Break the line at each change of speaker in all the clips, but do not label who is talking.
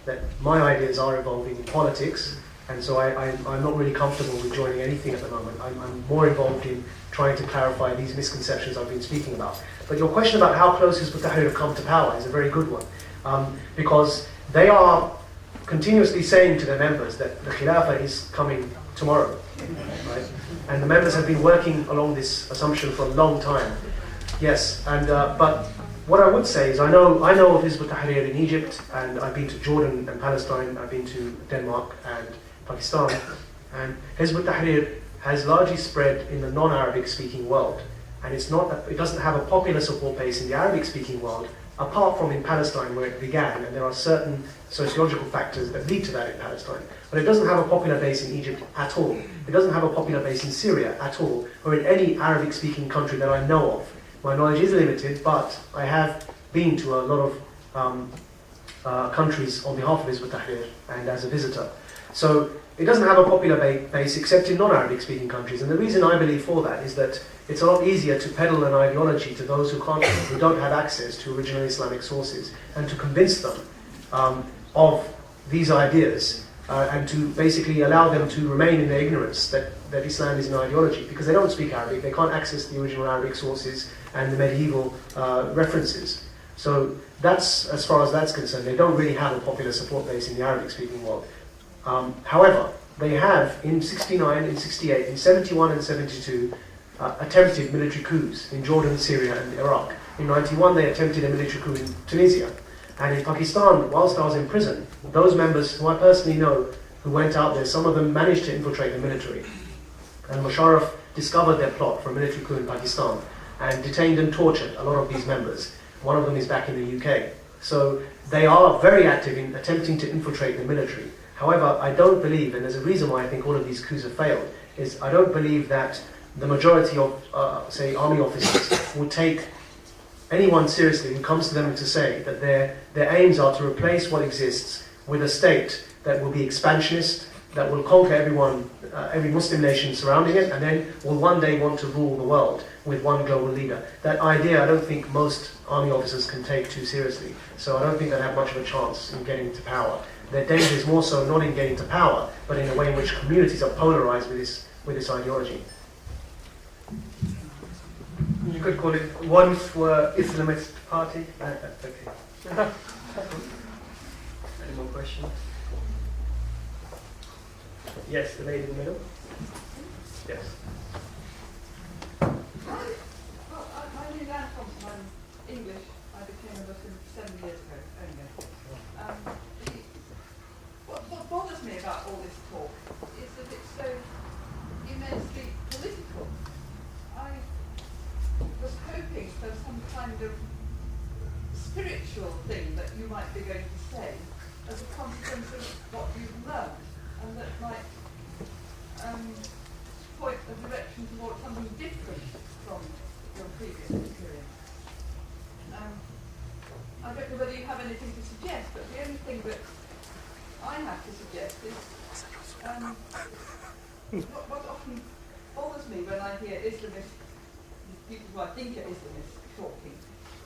that my ideas are evolving in politics, and so I'm not really comfortable with joining anything at the moment. I'm more involved in trying to clarify these misconceptions I've been speaking about. But your question about how close Hizb ut-Tahrir have come to power is a very good one, because they are continuously saying to their members that the Khilafah is coming tomorrow, right? And the members have been working along this assumption for a long time. Yes, and but what I would say is I know of Hizb ut-Tahrir in Egypt, and I've been to Jordan and Palestine, I've been to Denmark and Pakistan, and Hizb ut-Tahrir has largely spread in the non-Arabic speaking world, and it doesn't have a popular support base in the Arabic speaking world, apart from in Palestine where it began, and there are certain sociological factors that lead to that in Palestine. But it doesn't have a popular base in Egypt at all. It doesn't have a popular base in Syria at all, or in any Arabic speaking country that I know of. My knowledge is limited, but I have been to a lot of countries on behalf of Hizb ut-Tahrir and as a visitor. So it doesn't have a popular base except in non-Arabic speaking countries. And the reason I believe for that is that it's a lot easier to peddle an ideology to those who don't have access to original Islamic sources, and to convince them of these ideas, and to basically allow them to remain in their ignorance that Islam is an ideology, because they don't speak Arabic, they can't access the original Arabic sources and the medieval references. So that's, as far as that's concerned, they don't really have a popular support base in the Arabic speaking world. However, they have in 69, in 68, in 71 and 72 attempted military coups in Jordan, Syria and Iraq. In 91 they attempted a military coup in Tunisia. And in Pakistan, whilst I was in prison, those members who I personally know who went out there, some of them managed to infiltrate the military. And Musharraf discovered their plot for a military coup in Pakistan and detained and tortured a lot of these members. One of them is back in the UK. So they are very active in attempting to infiltrate the military. However, I don't believe, and there's a reason why I think all of these coups have failed, is I don't believe that the majority of, say, army officers would take anyone seriously who comes to them to say that their aims are to replace what exists with a state that will be expansionist, that will conquer everyone, every Muslim nation surrounding it, and then will one day want to rule the world with one global leader. That idea I don't think most army officers can take too seriously, so I don't think they'll have much of a chance in getting to power. Their danger is more so not in getting to power, but in a way in which communities are polarized with this ideology.
You could call it once were Islamist party. Okay. Any more questions? Yes, the lady in the middle. Yes.
Well, I knew that from English. I became a Muslim 7 years ago only. What bothers me about all this talk is that it's so immensely political. I was hoping for some kind of spiritual thing that you might be going to say as a consequence of what you've learned, and that might point a direction towards something different from your previous experience. I don't know whether you have anything to suggest, but the only thing that I have to suggest is what often bothers me when I hear Islamists, people who I think are Islamists talking,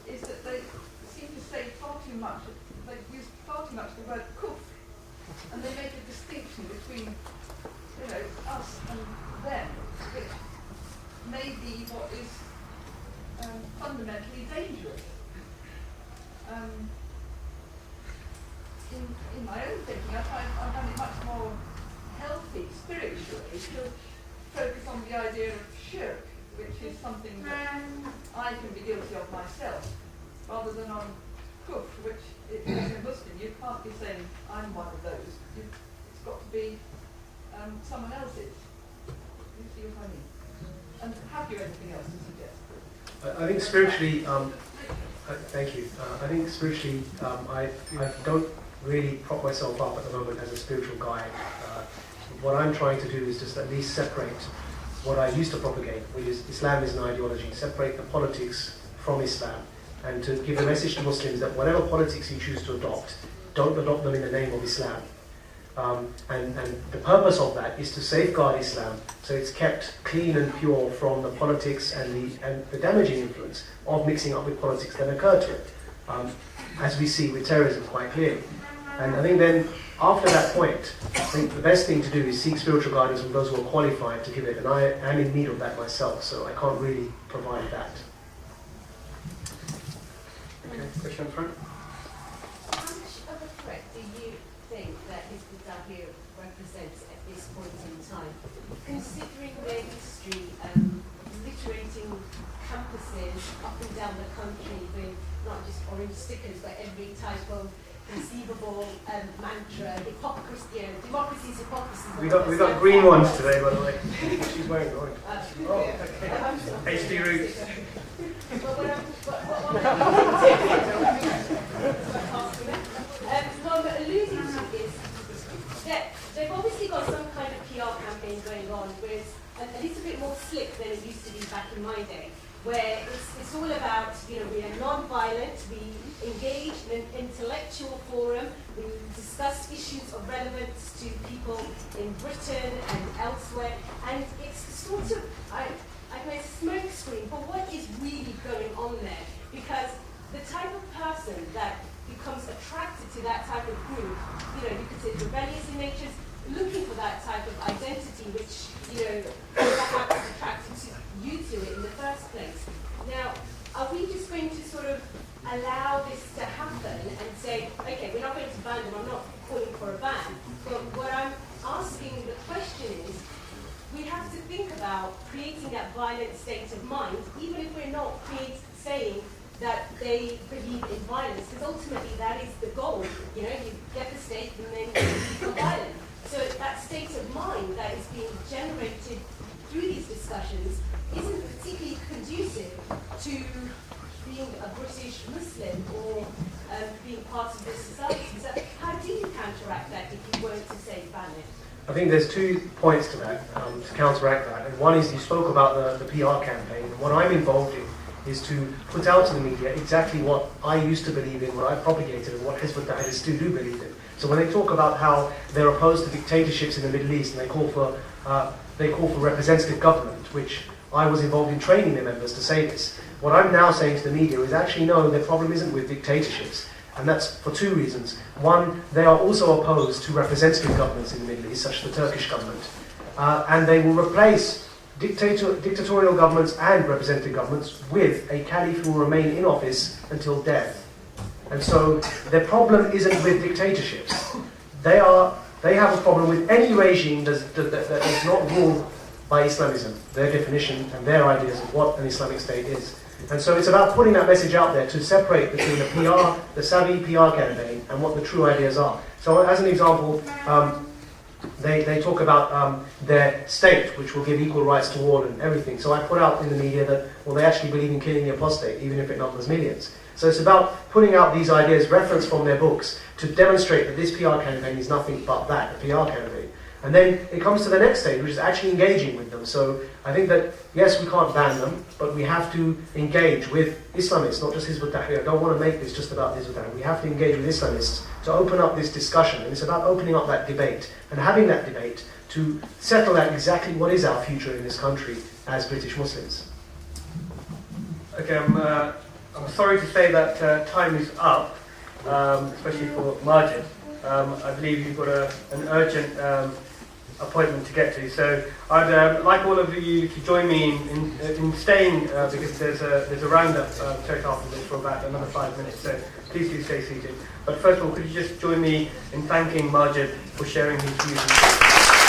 is that they seem to say far too much, they use far too much the word kufr, and they make a distinction between, us and them, which may be what is fundamentally dangerous. In my own thinking, I find it much more healthy spiritually to focus on the idea of shirk, which is something that I can be guilty of myself, rather than on kufr, which, as a Muslim, you can't be saying, I'm one of those. It's got to be someone else's. You see what I mean? And have you anything else to suggest?
I think spiritually, thank you. I think spiritually, I don't really prop myself up at the moment as a spiritual guide. What I'm trying to do is just at least separate what I used to propagate, which is Islam is an ideology, separate the politics from Islam, and to give a message to Muslims that whatever politics you choose to adopt, don't adopt them in the name of Islam. And the purpose of that is to safeguard Islam so it's kept clean and pure from the politics and the damaging influence of mixing up with politics that occur to it, as we see with terrorism quite clearly. And I think then, after that point, I think the best thing to do is seek spiritual guidance from those who are qualified to give it. And I am in need of that myself, so I can't really provide that.
Okay, question up front.
How much of a threat do you think that Hizb represents at this point in time, considering their history, literating campuses up and down the country with not just orange stickers, but every type of conceivable mantra, hypocrisy, democracy is hypocrisy.
We got green ones today, by the way.
She's wearing orange.
Oh, okay. HD roots.
What I'm alluding to is that they've obviously got some kind of PR campaign going on, whereas a little bit more slick than it used to be back in my day, where it's all about, we are non-violent, we engage in an intellectual forum, we discuss issues of relevance to people in Britain and elsewhere, and it's sort of, I know, a smoke screen for what is really going on there, because the type of person that becomes attracted to that type of group, you could say rebellious in nature, looking for that type of identity, which, perhaps attracted you to it in the first place. Now, are we just going to sort of allow this to happen and say, okay, we're not going to ban them, I'm not calling for a ban, but what I'm asking the question is, we have to think about creating that violent state of mind, even if we're not saying that they believe in violence, because ultimately that is the goal. You get the state and then you become violent. So that state of mind that is being generated through these discussions isn't particularly conducive to being a British Muslim or being part of this society. So how do you counteract that if you were to say ban it?
I think there's 2 points to that, to counteract that. And one is you spoke about the PR campaign. And what I'm involved in is to put out to the media exactly what I used to believe in, what I propagated, and what Hizb ut-Tahrir still do believe in. So when they talk about how they're opposed to dictatorships in the Middle East and they call for representative government, which I was involved in training their members to say this, what I'm now saying to the media is actually no, the problem isn't with dictatorships. And that's for 2 reasons. One, they are also opposed to representative governments in the Middle East, such as the Turkish government. And they will replace dictatorial governments and representative governments with a caliph who will remain in office until death. And so their problem isn't with dictatorships. They have a problem with any regime that is not ruled by Islamism, their definition and their ideas of what an Islamic state is. And so it's about putting that message out there to separate between the savvy PR campaign and what the true ideas are. So as an example, they talk about their state, which will give equal rights to all and everything. So I put out in the media that, well, they actually believe in killing the apostate, even if it numbers millions. So it's about putting out these ideas, referenced from their books, to demonstrate that this PR campaign is nothing but that, a PR campaign. And then it comes to the next stage, which is actually engaging with them. So I think that, yes, we can't ban them, but we have to engage with Islamists, not just Hizb ut-Tahrir. I don't want to make this just about Hizb ut-Tahrir. We have to engage with Islamists to open up this discussion. And it's about opening up that debate and having that debate to settle out exactly what is our future in this country as British Muslims.
Okay, I'm sorry to say that time is up, especially for Maajid. I believe you've got an urgent appointment to get to. So I'd like all of you to join me in staying because there's a roundup straight after this for about another 5 minutes. So please do stay seated. But first of all, could you just join me in thanking Maajid for sharing his views?